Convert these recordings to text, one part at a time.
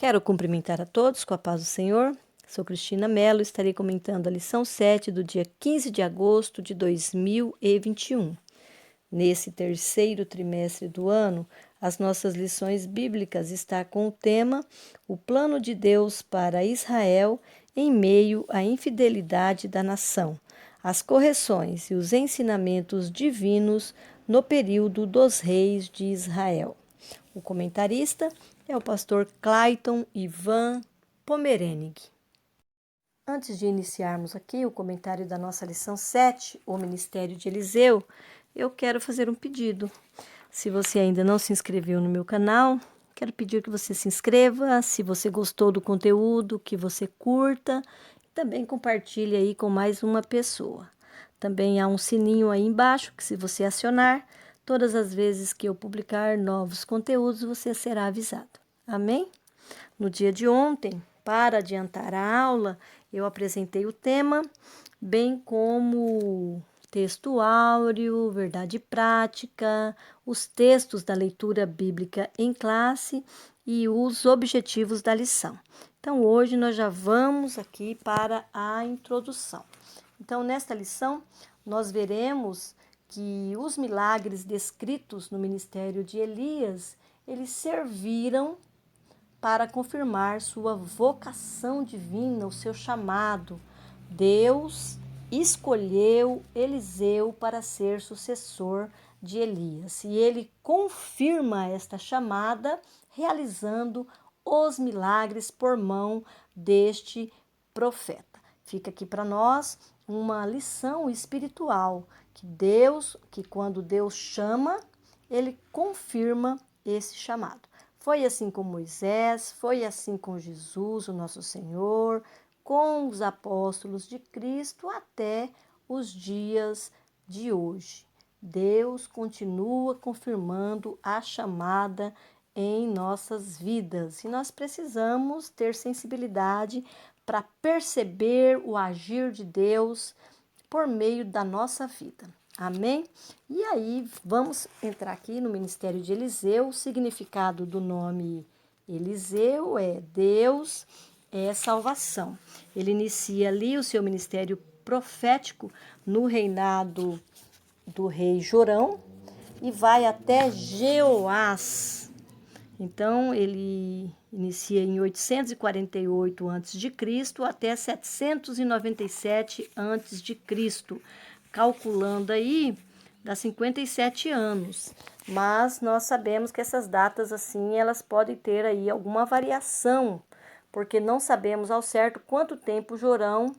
Quero cumprimentar a todos com a paz do Senhor. Sou Cristina Mello, estarei comentando a lição 7 do dia 15 de agosto de 2021. Nesse terceiro trimestre do ano, as nossas lições bíblicas estão com o tema O plano de Deus para Israel em meio à infidelidade da nação, as correções e os ensinamentos divinos no período dos reis de Israel. O comentarista é o pastor Clayton Ivan Pomerenig. Antes de iniciarmos aqui o comentário da nossa lição 7, o Ministério de Eliseu, eu quero fazer um pedido. Se você ainda não se inscreveu no meu canal, quero pedir que você se inscreva. Se você gostou do conteúdo, que você curta e também compartilhe aí com mais uma pessoa. Também há um sininho aí embaixo que, se você acionar, todas as vezes que eu publicar novos conteúdos, você será avisado. Amém? No dia de ontem, para adiantar a aula, eu apresentei o tema, bem como texto áureo, verdade prática, os textos da leitura bíblica em classe e os objetivos da lição. Então, hoje nós já vamos aqui para a introdução. Então, nesta lição, nós veremos que os milagres descritos no ministério de Elias, eles serviram para confirmar sua vocação divina, o seu chamado. Deus escolheu Eliseu para ser sucessor de Elias. E ele confirma esta chamada realizando os milagres por mão deste profeta. Fica aqui para nós uma lição espiritual, que quando Deus chama, ele confirma esse chamado. Foi assim com Moisés, foi assim com Jesus, o nosso Senhor, com os apóstolos de Cristo até os dias de hoje. Deus continua confirmando a chamada em nossas vidas e nós precisamos ter sensibilidade para perceber o agir de Deus por meio da nossa vida. Amém? E aí, vamos entrar aqui no ministério de Eliseu. O significado do nome Eliseu é Deus é salvação. Ele inicia ali o seu ministério profético no reinado do rei Jorão e vai até Jeoás. Então, ele inicia em 848 a.C. até 797 a.C., calculando aí, dá 57 anos. Mas nós sabemos que essas datas, assim, elas podem ter aí alguma variação, porque não sabemos ao certo quanto tempo Jorão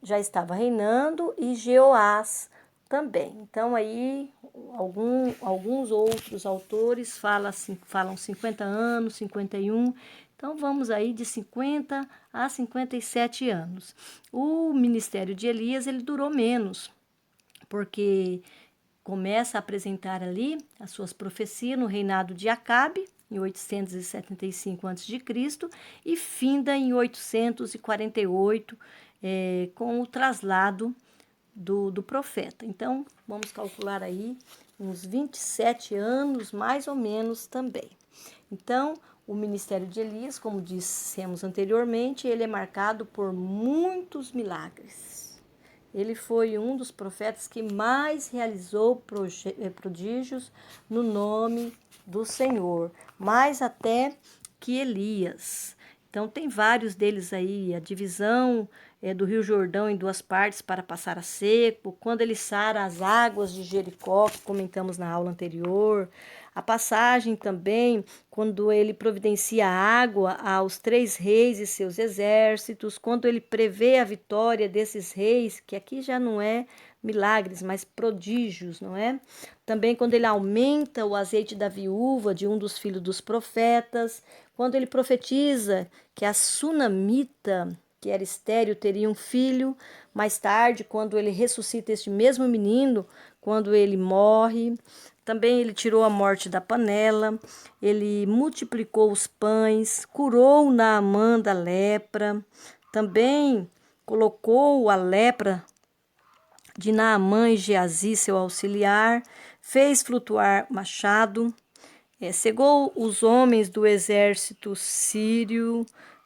já estava reinando e Jeoás também. Então, aí, alguns outros autores falam 50 anos, 51. Então, vamos aí de 50 a 57 anos. O ministério de Elias, ele durou menos, porque começa a apresentar ali as suas profecias no reinado de Acabe, em 875 a.C., e finda em 848, com o traslado do profeta. Então, vamos calcular aí uns 27 anos, mais ou menos, também. Então, o ministério de Elias, como dissemos anteriormente, ele é marcado por muitos milagres. Ele foi um dos profetas que mais realizou prodígios no nome do Senhor, mais até que Elias. Então, tem vários deles aí, a divisão do Rio Jordão em duas partes para passar a seco, quando ele sara as águas de Jericó, que comentamos na aula anterior, a passagem também, quando ele providencia água aos 3 reis e seus exércitos, quando ele prevê a vitória desses reis, que aqui já não é milagres, mas prodígios, não é? Também quando ele aumenta o azeite da viúva de um dos filhos dos profetas, quando ele profetiza que a sunamita, que era estéril, teria um filho. Mais tarde, quando ele ressuscita este mesmo menino, quando ele morre. Também ele tirou a morte da panela, ele multiplicou os pães, curou Naamã da lepra, também colocou a lepra de Naamã e Geazi, seu auxiliar, fez flutuar machado, cegou os homens do exército sírio.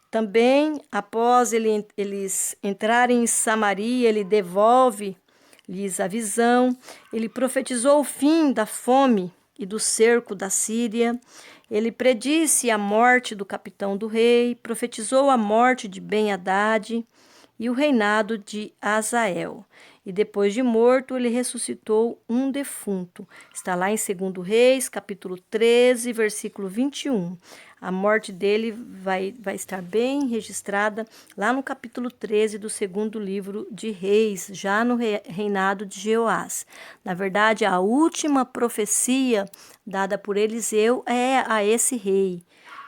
Também, após eles entrarem em Samaria, ele devolve-lhes a visão. Ele profetizou o fim da fome e do cerco da Síria. Ele predisse a morte do capitão do rei, profetizou a morte de Ben-Hadad e o reinado de Azael. E depois de morto, ele ressuscitou um defunto. Está lá em 2 Reis, capítulo 13, versículo 21. A morte dele vai estar bem registrada lá no capítulo 13 do segundo livro de Reis, já no reinado de Jeoás. Na verdade, a última profecia dada por Eliseu é a esse rei.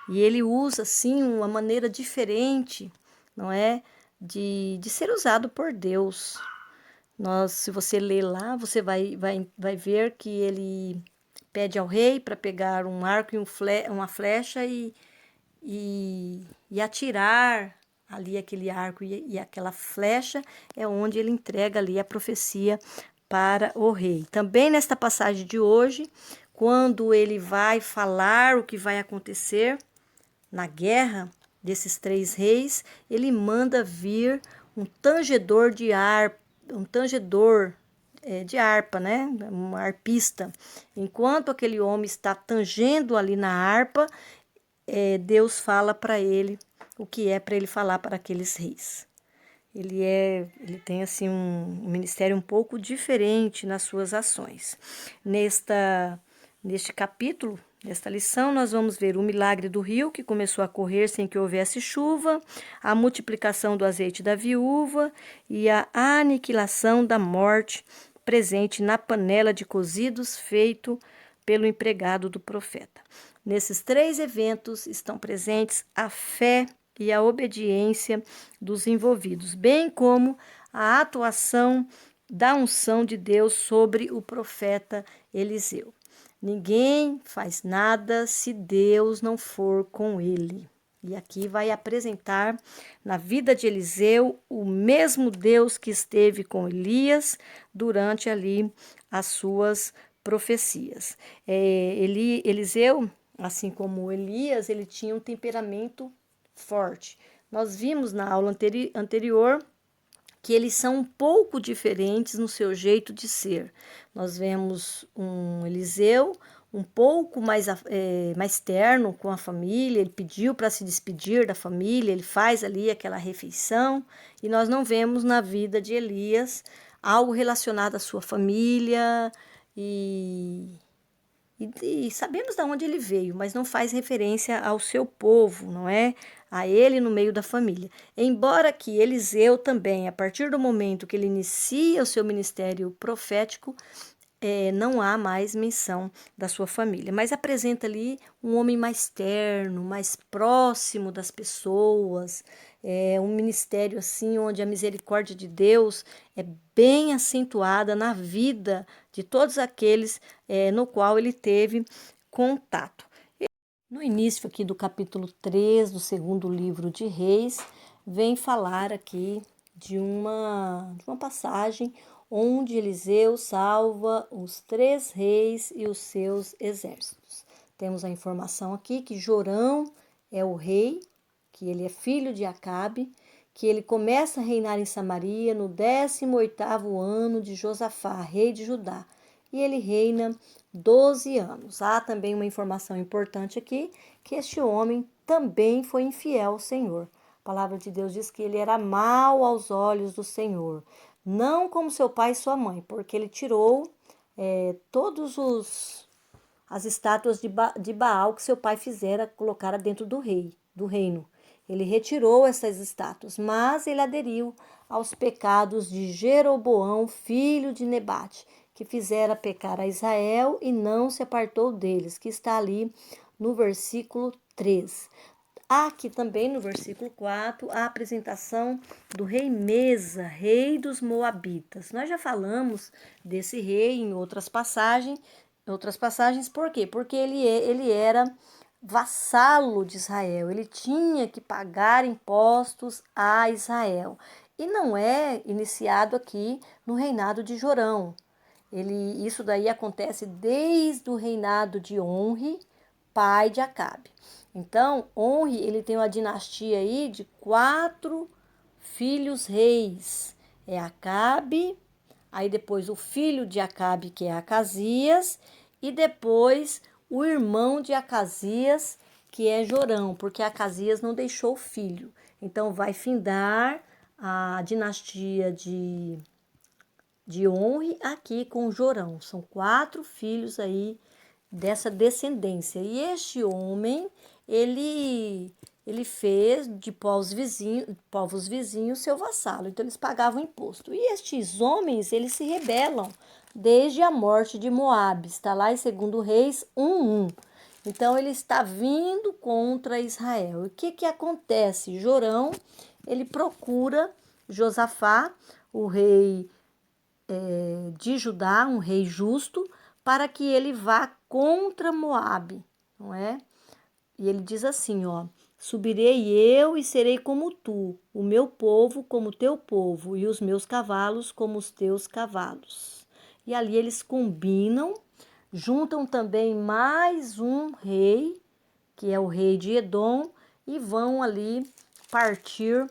E ele usa, assim, uma maneira diferente, não é? De ser usado por Deus. Se você ler lá, você vai ver que ele pede ao rei para pegar um arco e uma flecha e atirar ali aquele arco e aquela flecha, é onde ele entrega ali a profecia para o rei. Também nesta passagem de hoje, quando ele vai falar o que vai acontecer na guerra desses 3 reis, ele manda vir um tangedor de harpa, de harpa, né? Um harpista. Enquanto aquele homem está tangendo ali na harpa, Deus fala para ele o que é para ele falar para aqueles reis. Ele tem assim um ministério um pouco diferente nas suas ações. Neste capítulo, nesta lição, nós vamos ver o milagre do rio que começou a correr sem que houvesse chuva, a multiplicação do azeite da viúva e a aniquilação da morte presente na panela de cozidos feito pelo empregado do profeta. Nesses 3 eventos estão presentes a fé e a obediência dos envolvidos, bem como a atuação da unção de Deus sobre o profeta Eliseu. Ninguém faz nada se Deus não for com ele. E aqui vai apresentar na vida de Eliseu o mesmo Deus que esteve com Elias durante ali as suas profecias. Eliseu, assim como Elias, ele tinha um temperamento forte. Nós vimos na aula anterior que eles são um pouco diferentes no seu jeito de ser. Nós vemos um Eliseu um pouco mais terno com a família, ele pediu para se despedir da família, ele faz ali aquela refeição, e nós não vemos na vida de Elias algo relacionado à sua família e sabemos de onde ele veio, mas não faz referência ao seu povo, não é? A ele no meio da família. Embora que Eliseu também, a partir do momento que ele inicia o seu ministério profético, não há mais menção da sua família, mas apresenta ali um homem mais terno, mais próximo das pessoas, um ministério assim onde a misericórdia de Deus é bem acentuada na vida de todos aqueles no qual ele teve contato. No início aqui do capítulo 3 do segundo livro de Reis, vem falar aqui de uma passagem onde Eliseu salva os 3 reis e os seus exércitos. Temos a informação aqui que Jorão é o rei, que ele é filho de Acabe, que ele começa a reinar em Samaria no 18º ano de Josafá, rei de Judá, e ele reina 12 anos. Há também uma informação importante aqui, que este homem também foi infiel ao Senhor. A palavra de Deus diz que ele era mau aos olhos do Senhor, não como seu pai e sua mãe, porque ele tirou todos as estátuas de Baal que seu pai fizera, colocara dentro do reino. Ele retirou essas estátuas, mas ele aderiu aos pecados de Jeroboão, filho de Nebate, que fizera pecar a Israel e não se apartou deles, que está ali no versículo 3. Aqui também no versículo 4, a apresentação do rei Mesa, rei dos Moabitas. Nós já falamos desse rei em outras passagens, por quê? Porque ele era vassalo de Israel, ele tinha que pagar impostos a Israel. E não é iniciado aqui no reinado de Jorão. Isso daí acontece desde o reinado de Onri, pai de Acabe. Então, Onri, ele tem uma dinastia aí de 4 filhos reis. É Acabe, aí depois o filho de Acabe, que é Acasias, e depois o irmão de Acasias, que é Jorão, porque Acasias não deixou filho. Então vai findar a dinastia de Onri aqui com Jorão. São 4 filhos aí dessa descendência. E este homem, ele fez de povos vizinhos seu vassalo. Então eles pagavam imposto. E estes homens, eles se rebelam desde a morte de Moabe. Está lá em 2 Reis 1:1. Então ele está vindo contra Israel. E o que acontece? Jorão, ele procura Josafá, o rei de Judá, um rei justo, para que ele vá contra Moabe, não é? E ele diz assim, ó: subirei eu e serei como tu, o meu povo como teu povo, e os meus cavalos como os teus cavalos. E ali eles combinam, juntam também mais um rei, que é o rei de Edom, e vão ali partir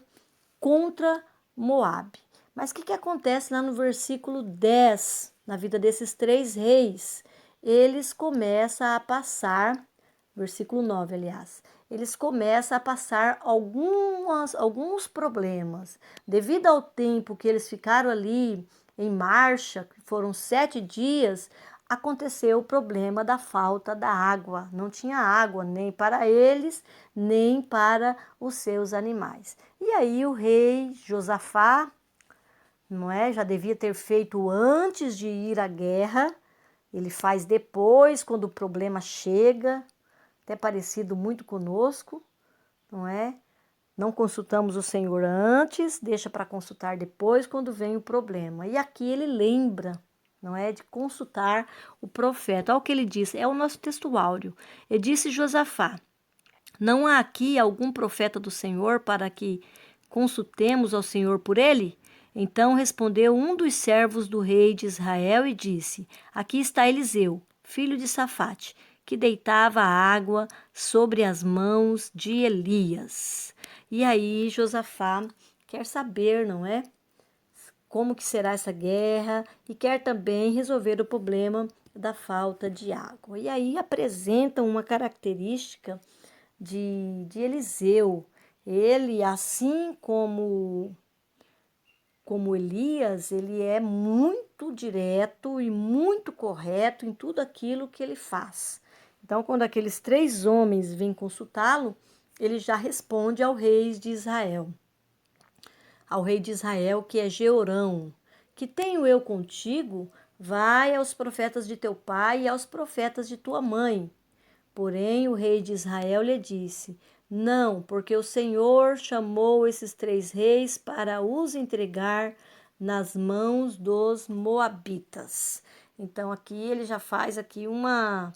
contra Moabe. Mas o que acontece lá no versículo 10, na vida desses 3 reis? Eles começam a passar, versículo 9, aliás, eles começam a passar alguns problemas. Devido ao tempo que eles ficaram ali em marcha, que foram 7 dias, aconteceu o problema da falta da água. Não tinha água nem para eles, nem para os seus animais. E aí o rei Josafá, não é? Já devia ter feito antes de ir à guerra. Ele faz depois, quando o problema chega, até parecido muito conosco, não é? Não consultamos o Senhor antes, deixa para consultar depois, quando vem o problema. E aqui ele lembra, não é, de consultar o profeta. Olha o que ele disse, é o nosso texto áureo. Ele disse Josafá: não há aqui algum profeta do Senhor para que consultemos ao Senhor por ele? Então respondeu um dos servos do rei de Israel e disse: aqui está Eliseu, filho de Safate, que deitava água sobre as mãos de Elias. E aí Josafá quer saber, não é? Como que será essa guerra e quer também resolver o problema da falta de água. E aí apresenta uma característica de Eliseu. Ele, assim como Elias, ele é muito direto e muito correto em tudo aquilo que ele faz. Então, quando aqueles 3 homens vêm consultá-lo, ele já responde ao rei de Israel. Ao rei de Israel, que é Jeorão: que tenho eu contigo? Vai aos profetas de teu pai e aos profetas de tua mãe. Porém, o rei de Israel lhe disse: não, porque o Senhor chamou esses 3 reis para os entregar nas mãos dos moabitas. Então, aqui ele já faz aqui uma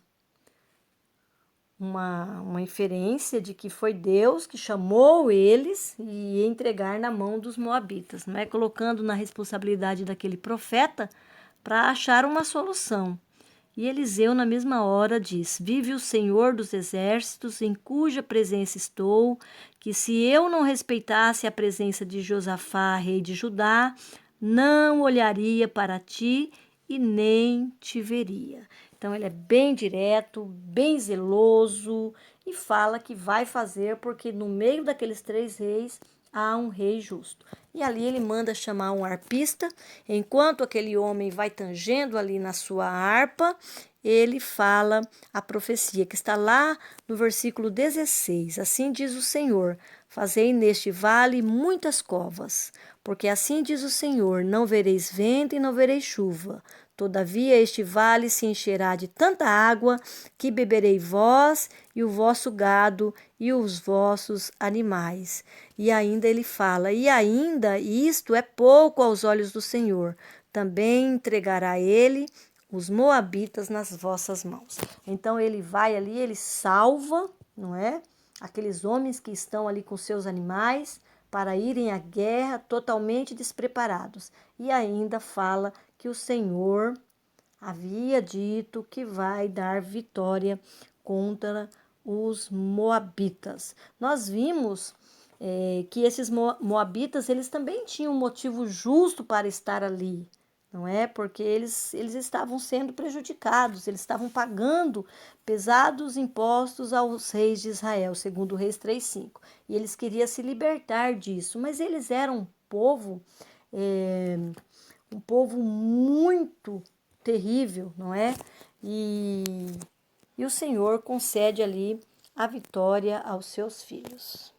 inferência de que foi Deus que chamou eles e ia entregar na mão dos moabitas, não é? Colocando na responsabilidade daquele profeta para achar uma solução. E Eliseu, na mesma hora, diz: vive o Senhor dos exércitos, em cuja presença estou, que se eu não respeitasse a presença de Josafá, rei de Judá, não olharia para ti e nem te veria. Então ele é bem direto, bem zeloso e fala que vai fazer, porque no meio daqueles 3 reis há um rei justo. E ali ele manda chamar um arpista. Enquanto aquele homem vai tangendo ali na sua harpa, ele fala a profecia que está lá no versículo 16. Assim diz o Senhor: fazei neste vale muitas covas, porque assim diz o Senhor: não vereis vento e não vereis chuva. Todavia este vale se encherá de tanta água que beberei vós e o vosso gado e os vossos animais. E ainda ele fala: e ainda isto é pouco aos olhos do Senhor. Também entregará ele os moabitas nas vossas mãos. Então ele vai ali, ele salva, não é? Aqueles homens que estão ali com seus animais para irem à guerra totalmente despreparados. E ainda fala que o Senhor havia dito que vai dar vitória contra os moabitas. Nós vimos que esses moabitas, eles também tinham um motivo justo para estar ali, não é? Porque eles estavam sendo prejudicados, eles estavam pagando pesados impostos aos reis de Israel, segundo Reis 3:5. E eles queriam se libertar disso, mas eles eram um povo muito terrível, não é? E o Senhor concede ali a vitória aos seus filhos.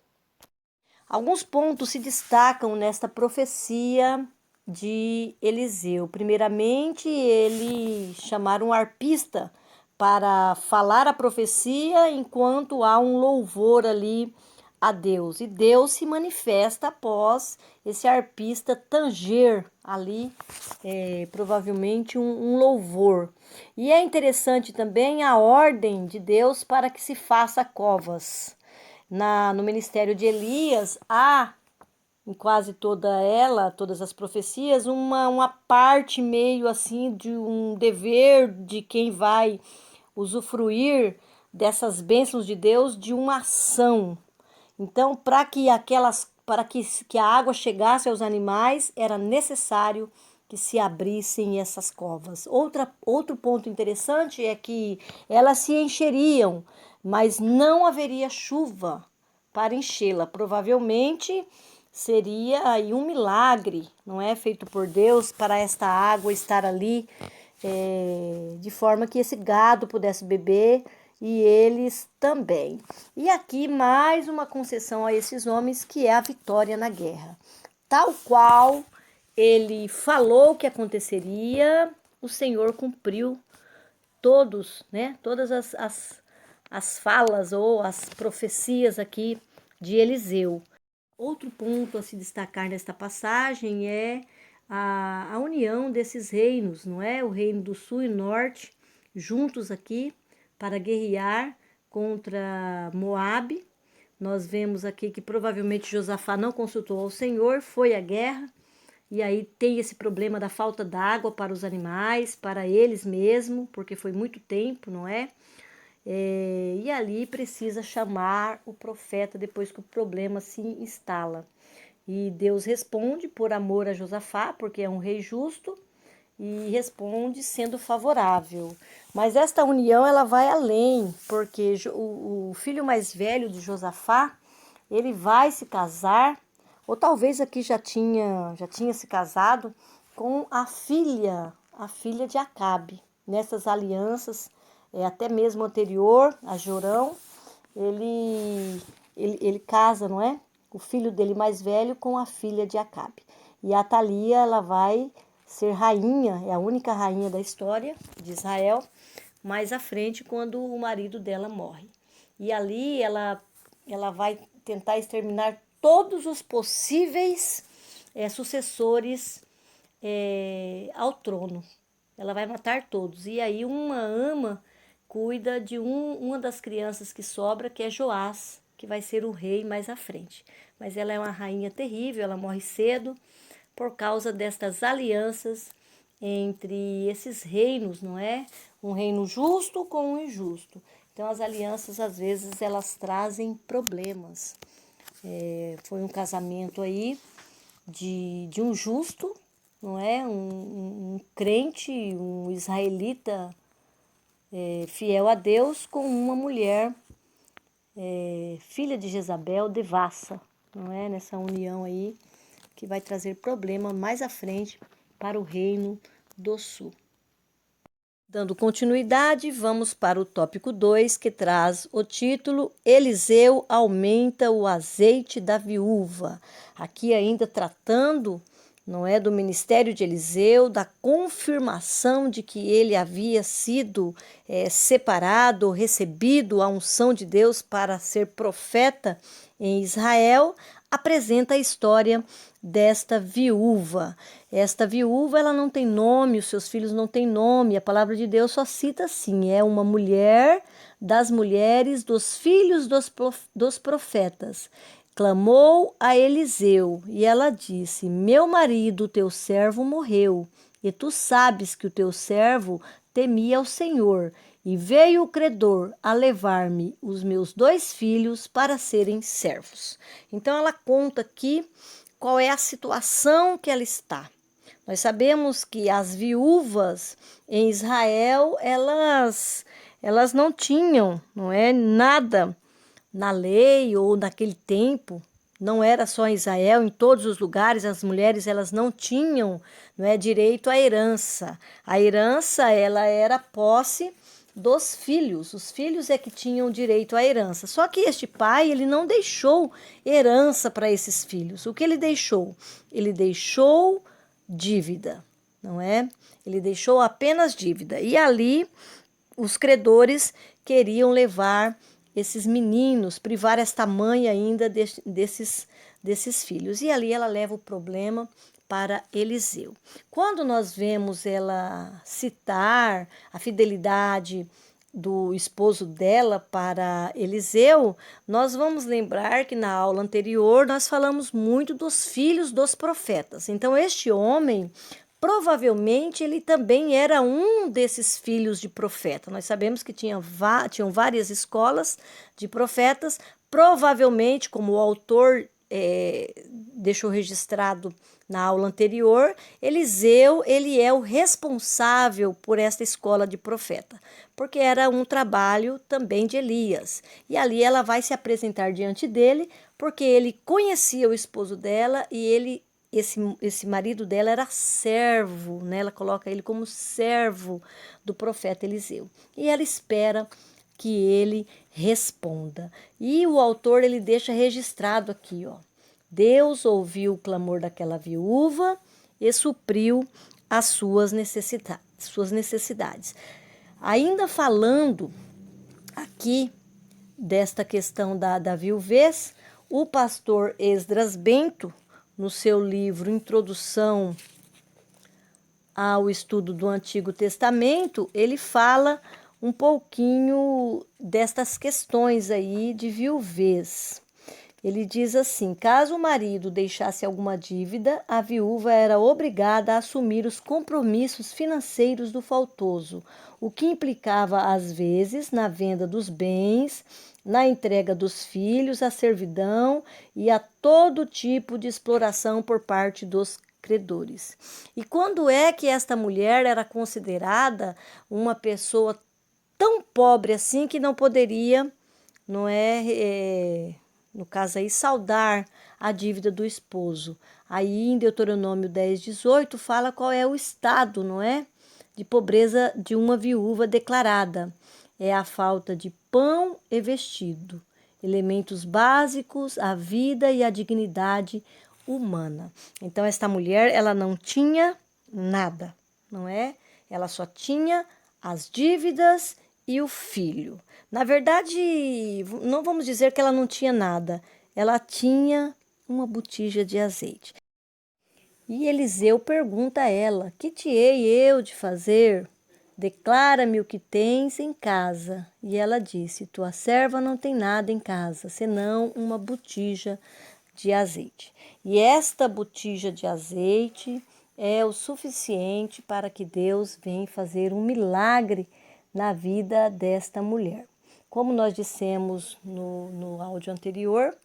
Alguns pontos se destacam nesta profecia de Eliseu. Primeiramente, ele chamaram um arpista para falar a profecia enquanto há um louvor ali a Deus. E Deus se manifesta após esse arpista tanger ali, provavelmente um louvor. E é interessante também a ordem de Deus para que se faça covas. No ministério de Elias, há em quase todas as profecias, uma parte meio assim de um dever de quem vai usufruir dessas bênçãos de Deus, de uma ação. Então, para que a água chegasse aos animais, era necessário que se abrissem essas covas. Outro ponto interessante é que elas se encheriam, mas não haveria chuva para enchê-la. Provavelmente seria aí um milagre, não é, feito por Deus para esta água estar ali, de forma que esse gado pudesse beber e eles também. E aqui mais uma concessão a esses homens, que é a vitória na guerra. Tal qual ele falou que aconteceria, o Senhor cumpriu todas as falas ou as profecias aqui de Eliseu. Outro ponto a se destacar nesta passagem é a união desses reinos, não é? O reino do sul e norte, juntos aqui para guerrear contra Moabe. Nós vemos aqui que provavelmente Josafá não consultou ao Senhor, foi à guerra, e aí tem esse problema da falta d'água para os animais, para eles mesmo, porque foi muito tempo, não é? E ali precisa chamar o profeta depois que o problema se instala. E Deus responde por amor a Josafá, porque é um rei justo, e responde sendo favorável. Mas esta união ela vai além, porque o filho mais velho de Josafá, ele vai se casar, ou talvez aqui já tinha se casado com a filha de Acabe. Nessas alianças, até mesmo anterior a Jorão, ele casa, não é? O filho dele mais velho com a filha de Acabe. E a Atalia, ela vai ser rainha, é a única rainha da história de Israel, mais à frente, quando o marido dela morre. E ali ela vai tentar exterminar todos os possíveis sucessores ao trono. Ela vai matar todos. E aí uma ama cuida de uma das crianças que sobra, que é Joás, que vai ser o rei mais à frente. Mas ela é uma rainha terrível, ela morre cedo por causa destas alianças entre esses reinos, não é? Um reino justo com um injusto. Então as alianças, às vezes, elas trazem problemas. Foi um casamento aí de um justo, não é? Um crente, um israelita fiel a Deus, com uma mulher filha de Jezabel, devassa, não é? Nessa união aí que vai trazer problema mais à frente para o reino do sul. Dando continuidade, vamos para o tópico 2, que traz o título Eliseu aumenta o azeite da viúva. Aqui ainda tratando, não é, do ministério de Eliseu, da confirmação de que ele havia sido separado, recebido a unção de Deus para ser profeta em Israel, apresenta a história desta viúva. Esta viúva, ela não tem nome, os seus filhos não têm nome, a palavra de Deus só cita assim, é uma mulher das mulheres dos filhos dos profetas. Clamou a Eliseu, e ela disse: meu marido, teu servo, morreu, e tu sabes que o teu servo temia ao Senhor, e veio o credor a levar-me os meus 2 filhos para serem servos. Então ela conta aqui qual é a situação que ela está. Nós sabemos que as viúvas em Israel, elas não tinham, não é, nada na lei ou naquele tempo. Não era só em Israel, em todos os lugares as mulheres elas não tinham, não é, direito à herança. A herança ela era posse dos filhos. Os filhos é que tinham direito à herança. Só que este pai, ele não deixou herança para esses filhos. O que ele deixou? Ele deixou dívida, não é? Ele deixou apenas dívida. E ali os credores queriam levar esses meninos, privar esta mãe ainda desses filhos. E ali ela leva o problema para Eliseu. Quando nós vemos ela citar a fidelidade do esposo dela para Eliseu, nós vamos lembrar que na aula anterior nós falamos muito dos filhos dos profetas. Então, este homem, provavelmente, ele também era um desses filhos de profeta. Nós sabemos que tinham várias escolas de profetas, provavelmente, como o autor deixou registrado na aula anterior, Eliseu, ele é o responsável por esta escola de profeta, porque era um trabalho também de Elias. E ali ela vai se apresentar diante dele, porque ele conhecia o esposo dela e esse marido dela era servo, né? Ela coloca ele como servo do profeta Eliseu. E ela espera que ele responda. E o autor ele deixa registrado aqui, ó. Deus ouviu o clamor daquela viúva e supriu as suas necessidades. Ainda falando aqui desta questão da viuvez, o pastor Esdras Bento, no seu livro Introdução ao Estudo do Antigo Testamento, ele fala um pouquinho destas questões aí de viuvez. Ele diz assim: caso o marido deixasse alguma dívida, a viúva era obrigada a assumir os compromissos financeiros do faltoso, o que implicava, às vezes, na venda dos bens, na entrega dos filhos à servidão e a todo tipo de exploração por parte dos credores. E quando é que esta mulher era considerada uma pessoa tão pobre assim que não poderia, não no caso aí, saldar a dívida do esposo? Aí em Deuteronômio 10:18 fala qual é o estado, não é, de pobreza de uma viúva declarada. É a falta de pão e vestido, elementos básicos, a vida e a dignidade humana. Então esta mulher, ela não tinha nada, não é? Ela só tinha as dívidas e o filho. Na verdade, não vamos dizer que ela não tinha nada. Ela tinha uma botija de azeite. E Eliseu pergunta a ela: que te hei eu de fazer? Declara-me o que tens em casa. E ela disse: tua serva não tem nada em casa, senão uma botija de azeite. E esta botija de azeite é o suficiente para que Deus venha fazer um milagre na vida desta mulher. Como nós dissemos no áudio anterior,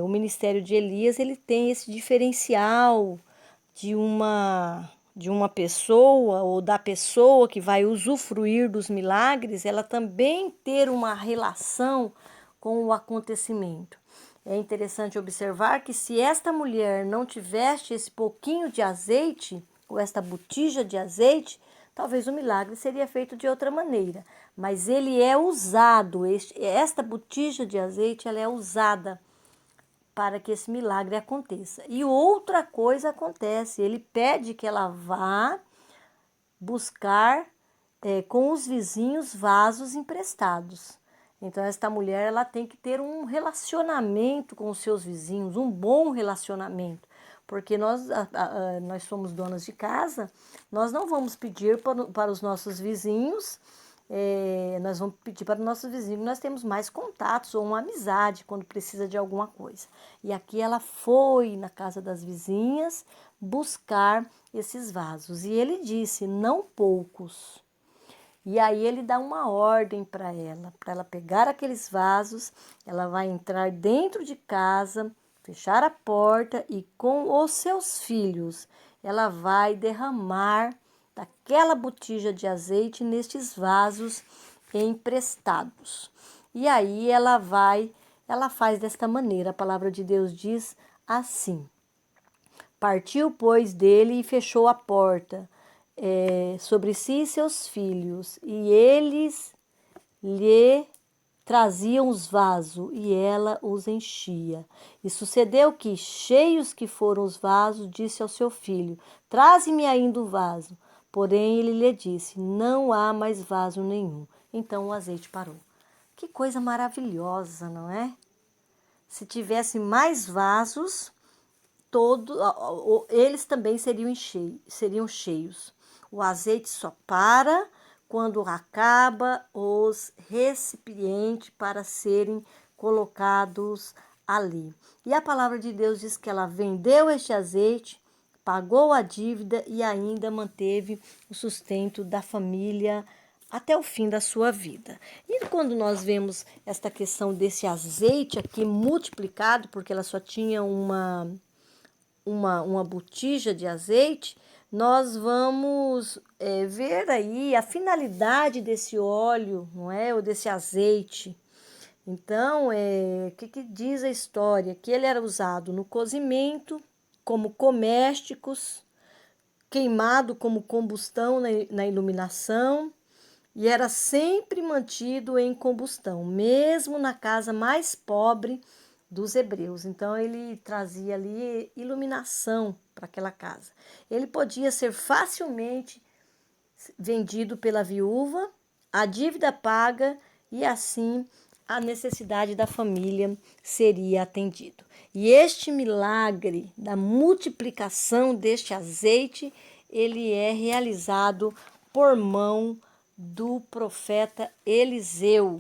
o ministério de Elias ele tem esse diferencial de uma pessoa ou da pessoa que vai usufruir dos milagres, ela também ter uma relação com o acontecimento. É interessante observar que se esta mulher não tivesse esse pouquinho de azeite, ou esta botija de azeite, talvez o milagre seria feito de outra maneira. Mas ele é usado, esta botija de azeite ela é usada para que esse milagre aconteça. E outra coisa acontece, ele pede que ela vá buscar com os vizinhos vasos emprestados. Então esta mulher ela tem que ter um relacionamento com os seus vizinhos, um bom relacionamento, porque nós somos donas de casa, nós não vamos pedir para os nossos vizinhos, nós vamos pedir para os nossos vizinhos, nós temos mais contatos ou uma amizade quando precisa de alguma coisa. E aqui ela foi na casa das vizinhas buscar esses vasos e ele disse: não poucos. E aí ele dá uma ordem para ela pegar aqueles vasos, ela vai entrar dentro de casa, fechar a porta e com os seus filhos ela vai derramar daquela botija de azeite nestes vasos emprestados. E aí ela faz desta maneira. A palavra de Deus diz assim: Partiu, pois, dele e fechou a porta sobre si e seus filhos, e eles lhe traziam os vasos, e ela os enchia. E sucedeu que, cheios que foram os vasos, disse ao seu filho: Traze-me ainda o vaso. Porém, ele lhe disse: Não há mais vaso nenhum. Então o azeite parou. Que coisa maravilhosa, não é? Se tivesse mais vasos, eles também seriam cheios. O azeite só para quando acaba os recipientes para serem colocados ali. E a palavra de Deus diz que ela vendeu este azeite, pagou a dívida e ainda manteve o sustento da família até o fim da sua vida. E quando nós vemos esta questão desse azeite aqui multiplicado, porque ela só tinha uma botija de azeite, nós vamos ver aí a finalidade desse óleo, não é? Ou desse azeite. Então, o que diz a história? Que ele era usado no cozimento, como comésticos, queimado como combustão na iluminação, e era sempre mantido em combustão, mesmo na casa mais pobre dos hebreus. Então ele trazia ali iluminação para aquela casa. Ele podia ser facilmente vendido pela viúva, a dívida paga e assim a necessidade da família seria atendido. E este milagre da multiplicação deste azeite, ele é realizado por mão do profeta Eliseu,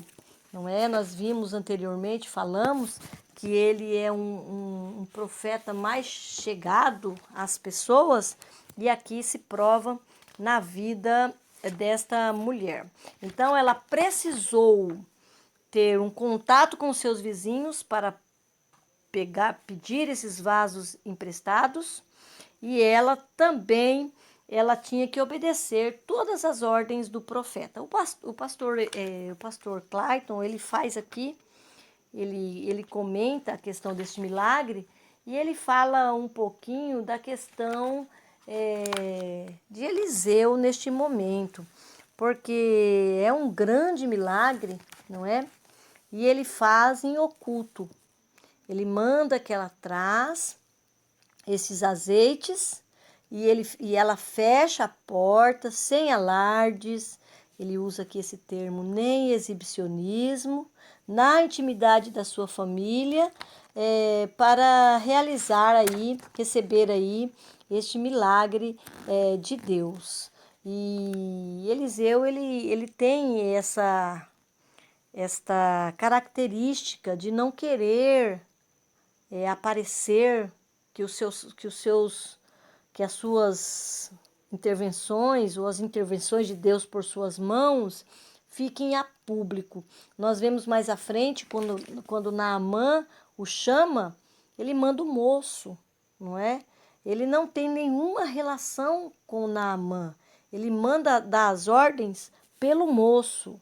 não é? Nós vimos anteriormente, falamos que ele é um profeta mais chegado às pessoas, e aqui se prova na vida desta mulher. Então, ela precisou ter um contato com seus vizinhos para pedir esses vasos emprestados, e ela também tinha que obedecer todas as ordens do profeta. O pastor Clayton, ele faz aqui, ele comenta a questão deste milagre, e ele fala um pouquinho da questão de Eliseu neste momento, porque é um grande milagre, não é? E ele faz em oculto. Ele manda que ela traz esses azeites e ela fecha a porta sem alardes. Ele usa aqui esse termo, nem exibicionismo, na intimidade da sua família, para receber aí este milagre de Deus. E Eliseu, ele tem esta característica de não querer aparecer, que as suas intervenções ou as intervenções de Deus por suas mãos fiquem a público. Nós vemos mais à frente, quando Naamã o chama, ele manda o moço, não é? Ele não tem nenhuma relação com Naamã. Ele manda dar as ordens pelo moço.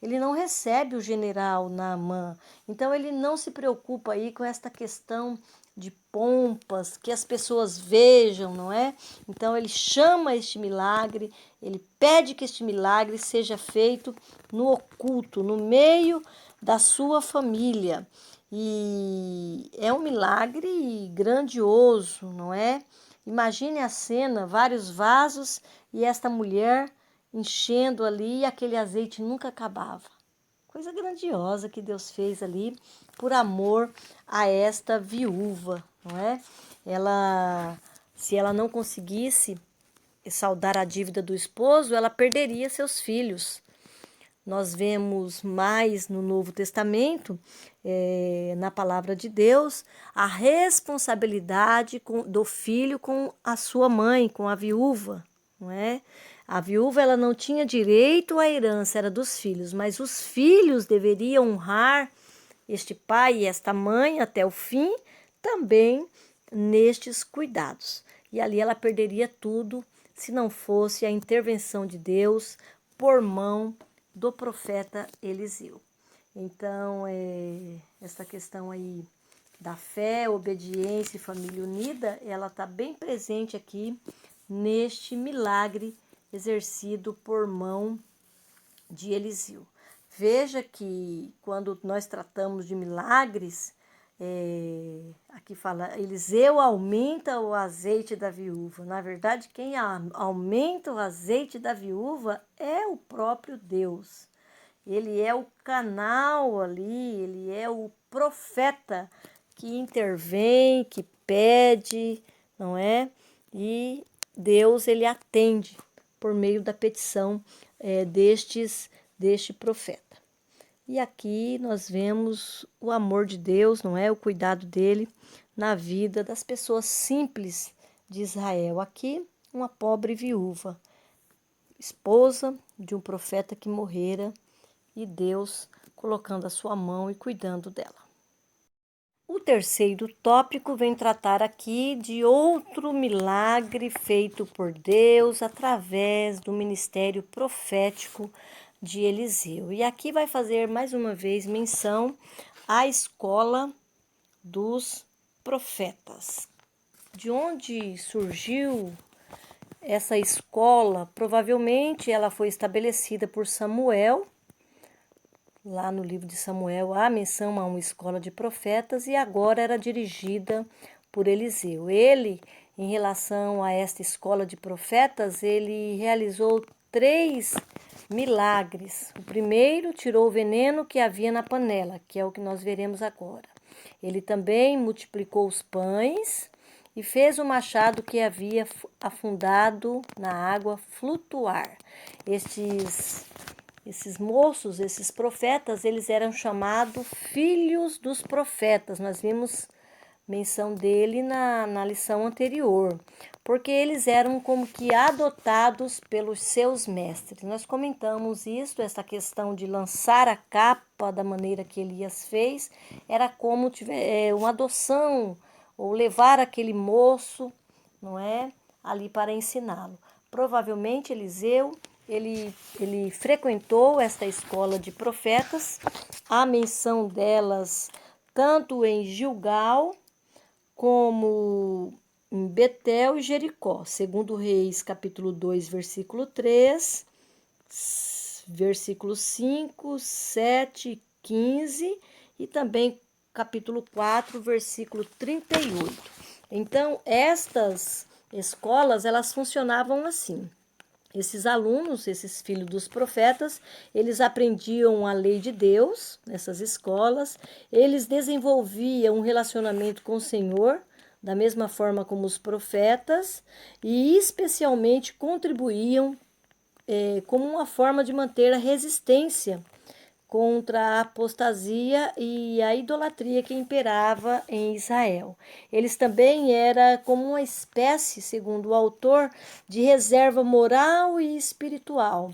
Ele não recebe o general Naamã. Então, ele não se preocupa aí com esta questão de pompas, que as pessoas vejam, não é? Então, ele chama este milagre, ele pede que este milagre seja feito no oculto, no meio da sua família. E é um milagre grandioso, não é? Imagine a cena, vários vasos e esta mulher enchendo ali e aquele azeite nunca acabava. Coisa grandiosa que Deus fez ali por amor a esta viúva, não é? Se ela não conseguisse saldar a dívida do esposo, ela perderia seus filhos. Nós vemos mais no Novo Testamento, na palavra de Deus, a responsabilidade do filho com a sua mãe, com a viúva, não é? A viúva ela não tinha direito à herança, era dos filhos, mas os filhos deveriam honrar este pai e esta mãe até o fim, também nestes cuidados. E ali ela perderia tudo se não fosse a intervenção de Deus por mão do profeta Eliseu. Então, essa questão aí da fé, obediência e família unida, ela está bem presente aqui neste milagre exercido por mão de Eliseu. Veja que quando nós tratamos de milagres, aqui fala, Eliseu aumenta o azeite da viúva. Na verdade, quem aumenta o azeite da viúva é o próprio Deus. Ele é o canal ali, ele é o profeta que intervém, que pede, não é? E Deus, ele atende por meio da petição deste profeta. E aqui nós vemos o amor de Deus, não é? O cuidado dele na vida das pessoas simples de Israel. Aqui, uma pobre viúva, esposa de um profeta que morrera, e Deus colocando a sua mão e cuidando dela. O terceiro tópico vem tratar aqui de outro milagre feito por Deus através do ministério profético de Eliseu. E aqui vai fazer mais uma vez menção à escola dos profetas. De onde surgiu essa escola? Provavelmente ela foi estabelecida por Samuel. Lá no livro de Samuel há menção a uma escola de profetas e agora era dirigida por Eliseu. Ele, em relação a esta escola de profetas, ele realizou 3 milagres. O primeiro, tirou o veneno que havia na panela, que é o que nós veremos agora. Ele também multiplicou os pães e fez o machado que havia afundado na água flutuar. Esses moços, esses profetas, eles eram chamados filhos dos profetas. Nós vimos menção dele na lição anterior, porque eles eram como que adotados pelos seus mestres. Nós comentamos isso, essa questão de lançar a capa da maneira que Elias fez, era como uma adoção, ou levar aquele moço, não é, ali para ensiná-lo. Provavelmente Eliseu, ele frequentou esta escola de profetas, há menção delas tanto em Gilgal como em Betel e Jericó, segundo Reis, capítulo 2, versículo 3, versículo 5, 7, 15 e também capítulo 4, versículo 38. Então, estas escolas, elas funcionavam assim. Esses alunos, esses filhos dos profetas, eles aprendiam a lei de Deus nessas escolas, eles desenvolviam um relacionamento com o Senhor, da mesma forma como os profetas, e especialmente contribuíam como uma forma de manter a resistência contra a apostasia e a idolatria que imperava em Israel. Eles também eram como uma espécie, segundo o autor, de reserva moral e espiritual,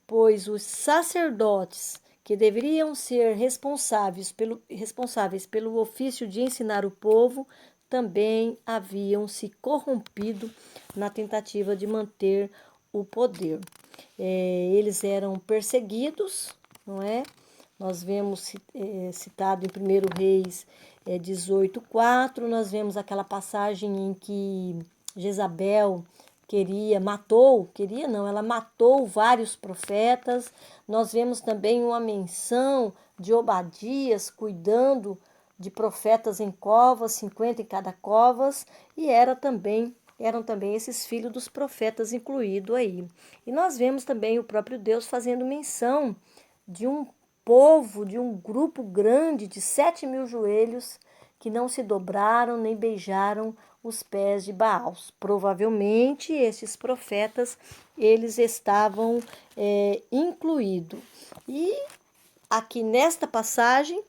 pois os sacerdotes, que deveriam ser responsáveis pelo ofício de ensinar o povo, também haviam se corrompido na tentativa de manter o poder. Eles eram perseguidos, não é? Nós vemos citado em 1 Reis 18:4, nós vemos aquela passagem em que Jezabel ela matou vários profetas. Nós vemos também uma menção de Obadias cuidando de profetas em covas, 50 em cada covas, e eram também esses filhos dos profetas incluídos aí. E nós vemos também o próprio Deus fazendo menção de um povo, de um grupo grande de 7.000 joelhos que não se dobraram nem beijaram os pés de Baal. Provavelmente esses profetas, eles estavam incluídos. E aqui nesta passagem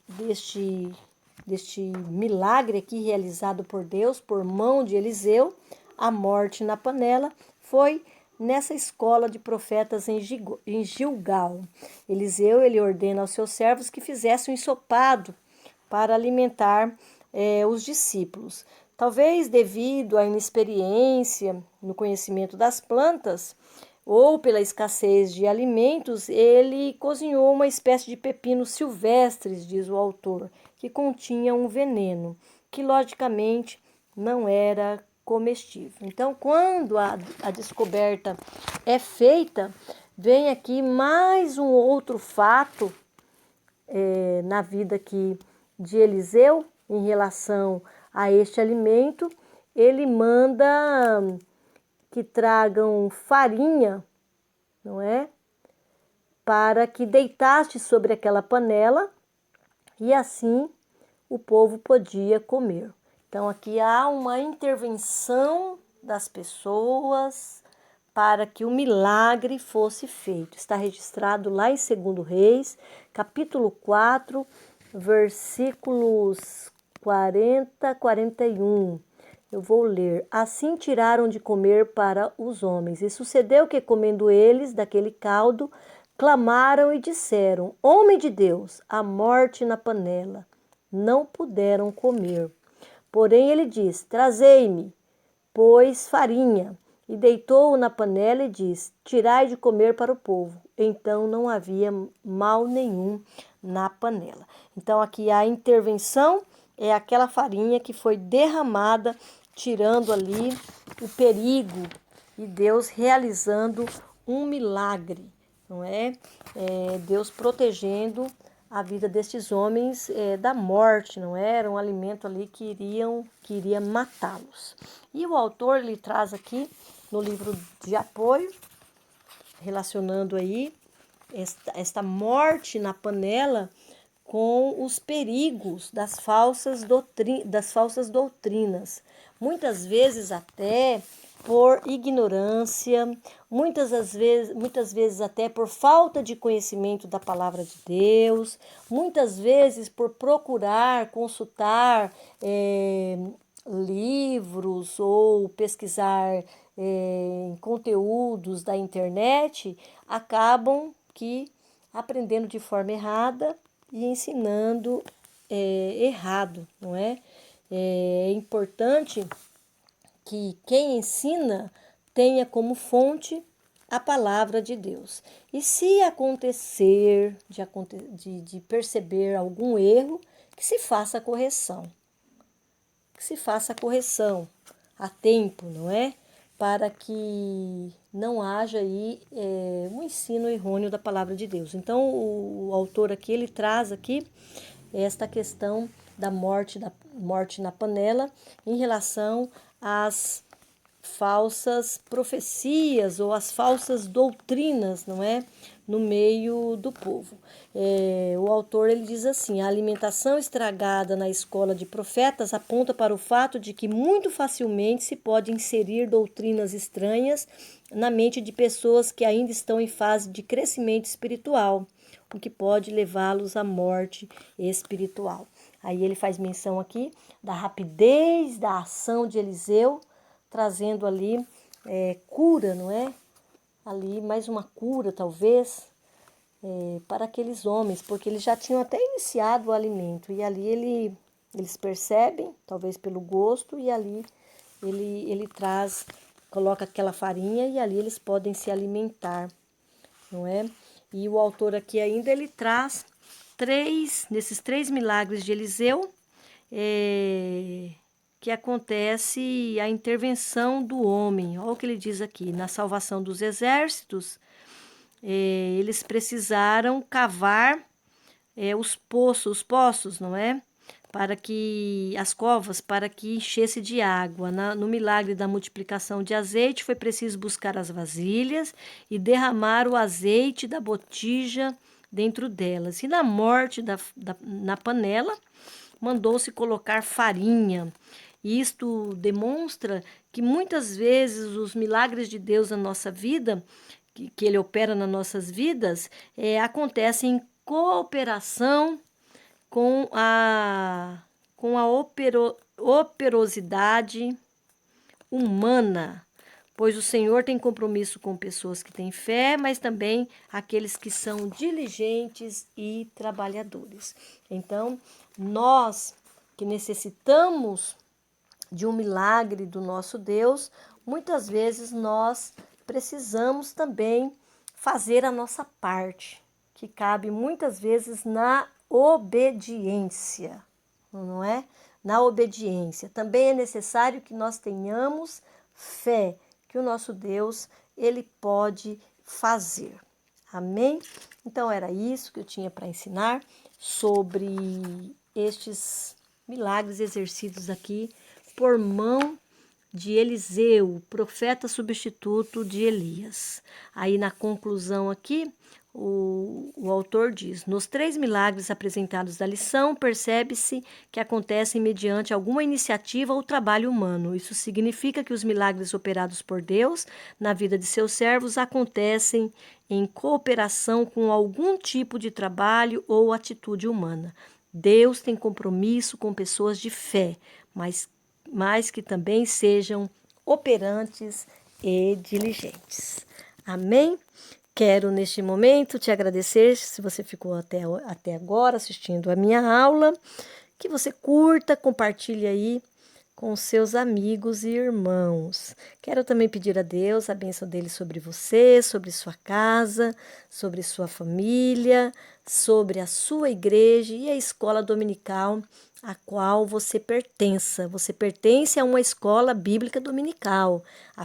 deste milagre aqui realizado por Deus, por mão de Eliseu, a morte na panela, foi nessa escola de profetas em Gilgal. Eliseu, ele ordena aos seus servos que fizessem um ensopado para alimentar os discípulos. Talvez devido à inexperiência no conhecimento das plantas ou pela escassez de alimentos, ele cozinhou uma espécie de pepinos silvestres, diz o autor, que continha um veneno, que logicamente não era comestível. Então, quando a descoberta é feita, vem aqui mais um outro fato na vida aqui de Eliseu em relação a este alimento. Ele manda que tragam farinha, não é? Para que deitasse sobre aquela panela e assim o povo podia comer. Então aqui há uma intervenção das pessoas para que o milagre fosse feito. Está registrado lá em 2 Reis, capítulo 4, versículos 40 a 41. Eu vou ler. Assim tiraram de comer para os homens. E sucedeu que, comendo eles daquele caldo, clamaram e disseram: Homem de Deus, a morte na panela. Não puderam comer. Porém ele disse: Trazei-me, pois, farinha. E deitou-o na panela e disse: Tirai de comer para o povo. Então não havia mal nenhum na panela. Então aqui a intervenção é aquela farinha que foi derramada, tirando ali o perigo e Deus realizando um milagre, não é? Deus protegendo a vida destes homens da morte, não é? Era um alimento ali que iria matá-los. E o autor ele traz aqui no livro de apoio, relacionando aí esta morte na panela com os perigos das falsas doutrinas. Muitas vezes até por ignorância, muitas vezes até por falta de conhecimento da palavra de Deus, muitas vezes por procurar, consultar livros ou pesquisar conteúdos da internet, acabam que aprendendo de forma errada e ensinando errado, não é? É importante que quem ensina tenha como fonte a palavra de Deus. E se acontecer de perceber algum erro, que se faça a correção. Que se faça a correção a tempo, não é? Para que não haja aí um ensino errôneo da palavra de Deus. Então, o autor aqui, ele traz aqui esta questão da morte na panela em relação às falsas profecias ou as falsas doutrinas, não é? No meio do povo. O autor ele diz assim: a alimentação estragada na escola de profetas aponta para o fato de que muito facilmente se pode inserir doutrinas estranhas na mente de pessoas que ainda estão em fase de crescimento espiritual, o que pode levá-los à morte espiritual. Aí ele faz menção aqui da rapidez da ação de Eliseu, trazendo ali cura, não é? Ali mais uma cura, talvez, para aqueles homens, porque eles já tinham até iniciado o alimento, e ali eles percebem, talvez pelo gosto, e ali ele traz, coloca aquela farinha, e ali eles podem se alimentar, não é? E o autor aqui ainda, ele traz nesses 3 milagres de Eliseu, que acontece a intervenção do homem. Olha o que ele diz aqui: na salvação dos exércitos, eles precisaram cavar os poços, não é? Para que as covas, para que enchesse de água. No milagre da multiplicação de azeite, foi preciso buscar as vasilhas e derramar o azeite da botija dentro delas. E na morte na panela, mandou-se colocar farinha. Isto demonstra que muitas vezes os milagres de Deus na nossa vida, que Ele opera nas nossas vidas, acontecem em cooperação com a operosidade humana, pois o Senhor tem compromisso com pessoas que têm fé, mas também aqueles que são diligentes e trabalhadores. Então, nós que necessitamos de um milagre do nosso Deus, muitas vezes nós precisamos também fazer a nossa parte, que cabe muitas vezes na obediência, não é? Na obediência. Também é necessário que nós tenhamos fé que o nosso Deus, ele pode fazer. Amém? Então era isso que eu tinha para ensinar sobre estes milagres exercidos aqui por mão de Eliseu, profeta substituto de Elias. Aí na conclusão aqui, o autor diz: nos 3 milagres apresentados da lição, percebe-se que acontecem mediante alguma iniciativa ou trabalho humano. Isso significa que os milagres operados por Deus na vida de seus servos acontecem em cooperação com algum tipo de trabalho ou atitude humana. Deus tem compromisso com pessoas de fé, mas que também sejam operantes e diligentes. Amém? Quero, neste momento, te agradecer se você ficou até agora assistindo a minha aula, que você curta, compartilhe aí com seus amigos e irmãos. Quero também pedir a Deus a bênção dele sobre você, sobre sua casa, sobre sua família, sobre a sua igreja e a escola dominical a qual você pertença. Você pertence a uma escola bíblica dominical. A